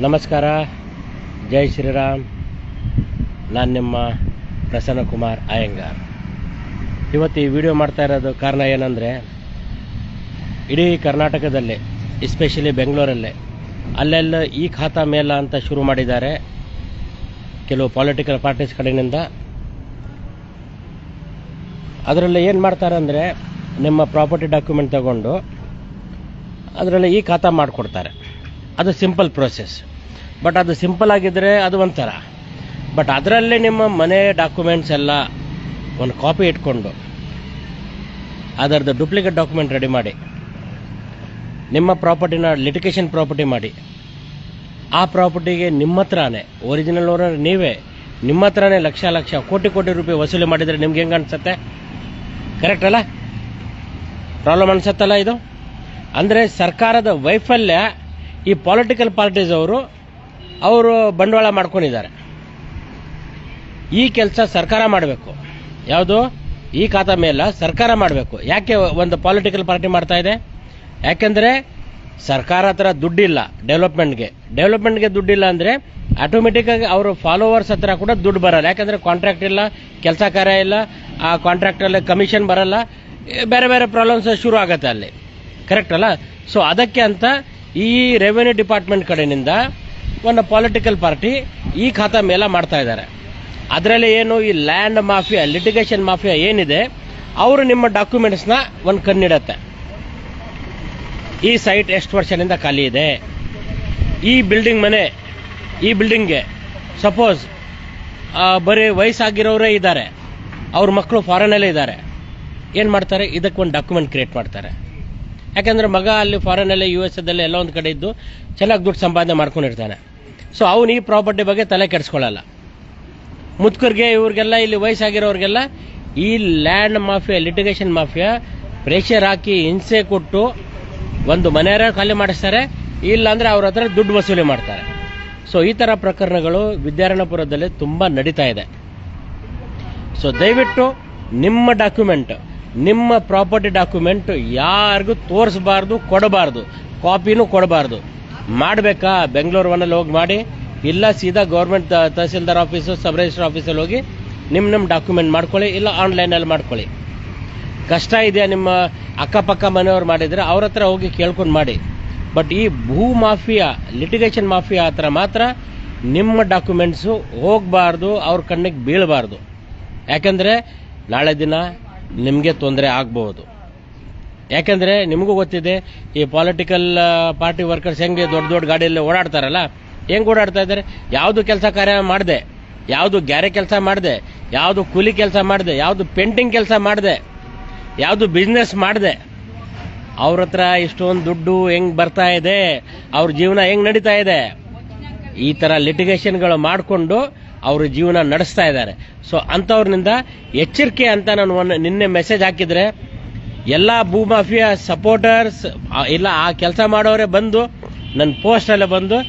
ನಮಸ್ಕಾರ, ಜೈ ಶ್ರೀರಾಮ್. ನಾನು ನಿಮ್ಮ ಪ್ರಸನ್ನ ಕುಮಾರ್ ಅಯ್ಯಂಗಾರ್. ಇವತ್ತು ಈ ವಿಡಿಯೋ ಮಾಡ್ತಾ ಇರೋದು ಕಾರಣ ಏನಂದರೆ, ಇಡೀ ಕರ್ನಾಟಕದಲ್ಲಿ ಎಸ್ಪೆಷಲಿ ಬೆಂಗಳೂರಲ್ಲೇ ಅಲ್ಲೆಲ್ಲ ಈ ಖಾತಾ ಮೇಲ ಅಂತ ಶುರು ಮಾಡಿದ್ದಾರೆ ಕೆಲವು ಪೊಲಿಟಿಕಲ್ ಪಾರ್ಟೀಸ್ ಕಡೆಯಿಂದ. ಅದರಲ್ಲಿ ಏನು ಮಾಡ್ತಾರೆ ಅಂದರೆ, ನಿಮ್ಮ ಪ್ರಾಪರ್ಟಿ ಡಾಕ್ಯುಮೆಂಟ್ ತಗೊಂಡು ಅದರಲ್ಲಿ ಈ ಖಾತಾ ಮಾಡಿಕೊಡ್ತಾರೆ. ಅದು ಸಿಂಪಲ್ ಪ್ರೋಸೆಸ್. ಬಟ್ ಅದು ಸಿಂಪಲ್ ಆಗಿದ್ದರೆ ಅದು ಒಂಥರ. ಬಟ್ ಅದರಲ್ಲೇ ನಿಮ್ಮ ಮನೆ ಡಾಕ್ಯುಮೆಂಟ್ಸ್ ಎಲ್ಲ ಒಂದು ಕಾಪಿ ಇಟ್ಕೊಂಡು ಅದರದ್ದು ಡೂಪ್ಲಿಕೇಟ್ ಡಾಕ್ಯುಮೆಂಟ್ ರೆಡಿ ಮಾಡಿ ನಿಮ್ಮ ಪ್ರಾಪರ್ಟಿನ ಲಿಟಿಗೇಷನ್ ಪ್ರಾಪರ್ಟಿ ಮಾಡಿ, ಆ ಪ್ರಾಪರ್ಟಿಗೆ ನಿಮ್ಮ ಹತ್ರನೇ ಒರಿಜಿನಲ್ ಓನರ್ ನೀವೇ, ನಿಮ್ಮ ಹತ್ರನೇ ಲಕ್ಷ ಲಕ್ಷ ಕೋಟಿ ಕೋಟಿ ರೂಪಾಯಿ ವಸೂಲಿ ಮಾಡಿದರೆ ನಿಮ್ಗೆ ಹೆಂಗೆ ಅನ್ಸುತ್ತೆ? ಕರೆಕ್ಟ್ ಅಲ್ಲ? ಪ್ರಾಬ್ಲಮ್ ಅನ್ಸುತ್ತಲ್ಲ ಇದು? ಅಂದರೆ ಸರ್ಕಾರದ ವೈಫಲ್ಯ ಈ ಪೊಲಿಟಿಕಲ್ ಪಾರ್ಟೀಸ್ ಅವರು ಬಂಡವಾಳ ಮಾಡ್ಕೊಂಡಿದ್ದಾರೆ. ಈ ಕೆಲಸ ಸರ್ಕಾರ ಮಾಡಬೇಕು. ಯಾವುದು? ಈ ಖಾತಾ ಮೇಲೆ ಸರ್ಕಾರ ಮಾಡಬೇಕು. ಯಾಕೆ ಒಂದು ಪೊಲಿಟಿಕಲ್ ಪಾರ್ಟಿ ಮಾಡ್ತಾ ಇದೆ? ಯಾಕೆಂದರೆ ಸರ್ಕಾರ ಹತ್ರ ದುಡ್ಡಿಲ್ಲ ಡೆವಲಪ್ಮೆಂಟ್ಗೆ ದುಡ್ಡಿಲ್ಲ ಅಂದರೆ ಆಟೋಮೆಟಿಕ್ಕಾಗಿ ಅವರು ಫಾಲೋವರ್ಸ್ ಹತ್ರ ಕೂಡ ದುಡ್ಡು ಬರಲ್ಲ. ಯಾಕಂದರೆ ಕಾಂಟ್ರಾಕ್ಟ್ ಇಲ್ಲ, ಕೆಲಸ ಕಾರ್ಯ ಇಲ್ಲ, ಆ ಕಾಂಟ್ರಾಕ್ಟಲ್ಲಿ ಕಮಿಷನ್ ಬರಲ್ಲ, ಬೇರೆ ಬೇರೆ ಪ್ರಾಬ್ಲಮ್ಸ್ ಶುರು ಆಗುತ್ತೆ ಅಲ್ಲಿ. ಕರೆಕ್ಟ್ ಅಲ್ಲ? ಸೊ ಅದಕ್ಕೆ ಅಂತ ಈ ರೆವೆನ್ಯೂ ಡಿಪಾರ್ಟ್ಮೆಂಟ್ ಕಡೆಯಿಂದ ಒಂದು ಪೊಲಿಟಿಕಲ್ ಪಾರ್ಟಿ ಈ ಖಾತಾ ಮೇಲ ಮಾಡ್ತಾ ಇದ್ದಾರೆ. ಅದರಲ್ಲಿ ಏನು ಈ ಲ್ಯಾಂಡ್ ಮಾಫಿಯಾ, ಲಿಟಿಗೇಷನ್ ಮಾಫಿಯಾ ಏನಿದೆ, ಅವರು ನಿಮ್ಮ ಡಾಕ್ಯುಮೆಂಟ್ಸ್ನ ಒಂದು ಕಣ್ಣಿಡತ್ತೆ. ಈ ಸೈಟ್ ಎಷ್ಟು ವರ್ಷದಿಂದ ಖಾಲಿ ಇದೆ, ಈ ಬಿಲ್ಡಿಂಗ್ಗೆ ಸಪೋಸ್ ಬರೀ ವಯಸ್ಸಾಗಿರೋರೇ ಇದ್ದಾರೆ, ಅವ್ರ ಮಕ್ಕಳು ಫಾರಿನಲ್ಲೇ ಇದ್ದಾರೆ, ಏನು ಮಾಡ್ತಾರೆ? ಇದಕ್ಕೊಂದು ಡಾಕ್ಯುಮೆಂಟ್ ಕ್ರಿಯೇಟ್ ಮಾಡ್ತಾರೆ. ಯಾಕಂದರೆ ಮಗ ಅಲ್ಲಿ ಫಾರಿನಲ್ಲೇ US ದಲ್ಲಿ ಎಲ್ಲ ಒಂದು ಕಡೆ ಇದ್ದು ಚೆನ್ನಾಗಿ ದುಡ್ಡು ಸಂಪಾದನೆ ಮಾಡ್ಕೊಂಡಿರ್ತಾನೆ. ಸೊ ಅವನು ಈ ಪ್ರಾಪರ್ಟಿ ಬಗ್ಗೆ ತಲೆ ಕೆಡಿಸ್ಕೊಳ್ಳಲ್ಲ. ಮುದುಕರಿಗೆ ಇವ್ರಿಗೆಲ್ಲ ಇಲ್ಲಿ ವಯಸ್ಸಾಗಿರೋರಿಗೆಲ್ಲ ಈ land mafia, litigation mafia pressure ಹಾಕಿ ಹಿಂಸೆ ಕೊಟ್ಟು ಒಂದು ಮನೆಯವರ ಖಾಲಿ ಮಾಡಿಸ್ತಾರೆ, ಇಲ್ಲ ಅಂದರೆ ಅವ್ರ ಹತ್ರ ದುಡ್ಡು ವಸೂಲಿ ಮಾಡ್ತಾರೆ. ಸೊ ಈ ಥರ ಪ್ರಕರಣಗಳು ವಿದ್ಯಾರಣ್ಯಪುರದಲ್ಲಿ ತುಂಬ ನಡೀತಾ ಇದೆ. ಸೊ ದಯವಿಟ್ಟು ನಿಮ್ಮ ಡಾಕ್ಯುಮೆಂಟ್, ನಿಮ್ಮ ಪ್ರಾಪರ್ಟಿ ಡಾಕ್ಯುಮೆಂಟ್ ಯಾರಿಗೂ ತೋರಿಸಬಾರ್ದು, ಕೊಡಬಾರ್ದು, ಕಾಪಿನೂ ಕೊಡಬಾರ್ದು. ಮಾಡಬೇಕಾ? ಬೆಂಗಳೂರು ಒನ್ನಲ್ಲಿ ಹೋಗಿ ಮಾಡಿ, ಇಲ್ಲ ಸೀದಾ government tahsildar office, sub register ಆಫೀಸಲ್ಲಿ ಹೋಗಿ ನಿಮ್ಮ ಡಾಕ್ಯುಮೆಂಟ್ ಮಾಡ್ಕೊಳ್ಳಿ, ಇಲ್ಲ ಆನ್ಲೈನಲ್ಲಿ ಮಾಡ್ಕೊಳ್ಳಿ. ಕಷ್ಟ ಇದೆಯಾ? ನಿಮ್ಮ ಅಕ್ಕಪಕ್ಕ ಮನೆಯವ್ರು ಮಾಡಿದರೆ ಅವ್ರ ಹತ್ರ ಹೋಗಿ ಕೇಳ್ಕೊಂಡು ಮಾಡಿ. ಬಟ್ ಈ ಭೂ ಮಾಫಿಯಾ, ಲಿಟಿಗೇಷನ್ ಮಾಫಿಯಾ ಹತ್ರ ಮಾತ್ರ ನಿಮ್ಮ ಡಾಕ್ಯುಮೆಂಟ್ಸು ಹೋಗಬಾರ್ದು, ಅವ್ರ ಕಣ್ಣಿಗೆ ಬೀಳಬಾರ್ದು. ಯಾಕಂದರೆ ನಾಳೆ ದಿನ ನಿಮಗೆ ತೊಂದರೆ ಆಗಬಹುದು. ಯಾಕಂದರೆ ನಿಮಗೂ ಗೊತ್ತಿದೆ, ಈ ಪೊಲಿಟಿಕಲ್ ಪಾರ್ಟಿ ವರ್ಕರ್ಸ್ ಹೆಂಗೆ ದೊಡ್ಡ ದೊಡ್ಡ ಗಾಡಿಯಲ್ಲಿ ಓಡಾಡ್ತಾರಲ್ಲ, ಹೆಂಗೆ ಓಡಾಡ್ತಾ ಇದ್ದಾರೆ? ಯಾವುದು ಕೆಲಸ ಕಾರ್ಯ ಮಾಡಿದೆ, ಯಾವುದು ಗ್ಯಾರೆ ಕೆಲಸ ಮಾಡಿದೆ, ಯಾವುದು ಕೂಲಿ ಕೆಲಸ ಮಾಡಿದೆ, ಯಾವುದು ಪೇಂಟಿಂಗ್ ಕೆಲಸ ಮಾಡಿದೆ, ಯಾವುದು ಬಿಸ್ನೆಸ್ ಮಾಡಿದೆ, ಅವ್ರ ಹತ್ರ ಇಷ್ಟೊಂದು ದುಡ್ಡು ಹೆಂಗೆ ಬರ್ತಾ ಇದೆ, ಅವ್ರ ಜೀವನ ಹೆಂಗೆ ನಡೀತಾ ಇದೆ, ಈ ಥರ ಲಿಟಿಗೇಷನ್ಗಳು ಮಾಡಿಕೊಂಡು ಅವರು ಜೀವನ ನಡೆಸ್ತಾ ಇದ್ದಾರೆ. ಸೊ ಅಂಥವ್ರನಿಂದ ಎಚ್ಚರಿಕೆ ಅಂತ ನಾನು ನಿನ್ನೆ ಮೆಸೇಜ್ ಹಾಕಿದರೆ, ಎಲ್ಲ ಭೂಮಾಫಿಯಾ ಸಪೋರ್ಟರ್ಸ್ ಇಲ್ಲ ಆ ಕೆಲಸ ಮಾಡೋರೆ ಬಂದು ನನ್ನ ಪೋಸ್ಟಲ್ಲೇ ಬಂದು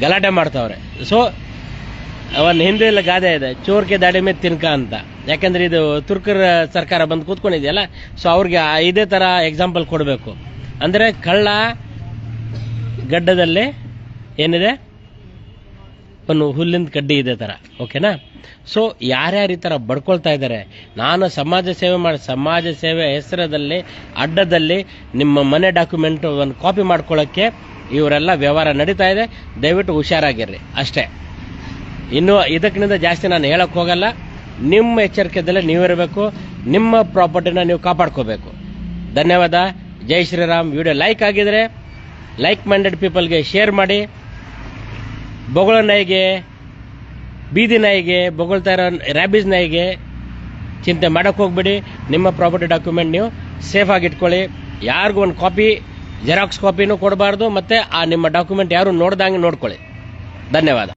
ಗಲಾಟೆ ಮಾಡ್ತಾವ್ರೆ. ಸೊ ಒಂದು ಹಿಂದಿಯಲ್ಲಿ ಗಾದೆ ಇದೆ, ಚೋರ್ಕೆ ದಾಡಿ ಮೇಲೆ ತಿನ್ಕ ಅಂತ. ಯಾಕಂದ್ರೆ ಇದು ತುರ್ಕರ ಸರ್ಕಾರ ಬಂದು ಕೂತ್ಕೊಂಡಿದೆಯಲ್ಲ, ಸೊ ಅವ್ರಿಗೆ ಇದೇ ಥರ ಎಕ್ಸಾಂಪಲ್ ಕೊಡಬೇಕು. ಅಂದರೆ ಕಳ್ಳ ಗಡ್ಡದಲ್ಲಿ ಏನಿದೆ, ಒಂದು ಹುಲ್ಲಿಂದ ಕಡ್ಡಿ ಇದೆ ಥರ. ಓಕೆನಾ? ಸೊ ಯಾರ್ಯಾರು ಈ ಥರ ಬಡ್ಕೊಳ್ತಾ ಇದ್ದಾರೆ, ನಾನು ಸಮಾಜ ಸೇವೆ ಹೆಸರದಲ್ಲಿ ಅಡ್ಡದಲ್ಲಿ ನಿಮ್ಮ ಮನೆ ಡಾಕ್ಯುಮೆಂಟ್ ಒಂದು ಕಾಪಿ ಮಾಡ್ಕೊಳ್ಳೋಕ್ಕೆ ಇವರೆಲ್ಲ ವ್ಯವಹಾರ ನಡೀತಾ ಇದೆ. ದಯವಿಟ್ಟು ಹುಷಾರಾಗಿರ್ರಿ ಅಷ್ಟೇ. ಇನ್ನು ಇದಕ್ಕಿಂತ ಜಾಸ್ತಿ ನಾನು ಹೇಳಕ್ಕೆ ಹೋಗಲ್ಲ. ನಿಮ್ಮ ಎಚ್ಚರಿಕೆದಲ್ಲೇ ನೀವಿರಬೇಕು, ನಿಮ್ಮ ಪ್ರಾಪರ್ಟಿನ ನೀವು ಕಾಪಾಡ್ಕೋಬೇಕು. ಧನ್ಯವಾದ. ಜೈ ಶ್ರೀರಾಮ್. ವಿಡಿಯೋ ಲೈಕ್ ಆಗಿದ್ರೆ ಲೈಕ್ ಮೈಂಡೆಡ್ ಪೀಪಲ್ಗೆ ಶೇರ್ ಮಾಡಿ. ಬೊಗಳ ನಾಯಿಗೆ, ಬೀದಿ ನಾಯಿಗೆ, ಬೊಗಳ್ತಾ ಇರೋ ರ್ಯಾಬೀಸ್ ನಾಯಿಗೆ ಚಿಂತೆ ಮಾಡೋಕ್ಕೆ ಹೋಗ್ಬೇಡಿ. ನಿಮ್ಮ ಪ್ರಾಪರ್ಟಿ ಡಾಕ್ಯುಮೆಂಟ್ ನೀವು ಸೇಫ್ ಆಗಿ ಇಟ್ಕೊಳ್ಳಿ. ಯಾರಿಗೂ ಒಂದು ಕಾಪಿ, ಜೆರಾಕ್ಸ್ ಕಾಪಿನೂ ಕೊಡಬಾರ್ದು, ಮತ್ತು ಆ ನಿಮ್ಮ ಡಾಕ್ಯುಮೆಂಟ್ ಯಾರು ನೋಡ್ದಂಗೆ ನೋಡ್ಕೊಳ್ಳಿ. ಧನ್ಯವಾದ.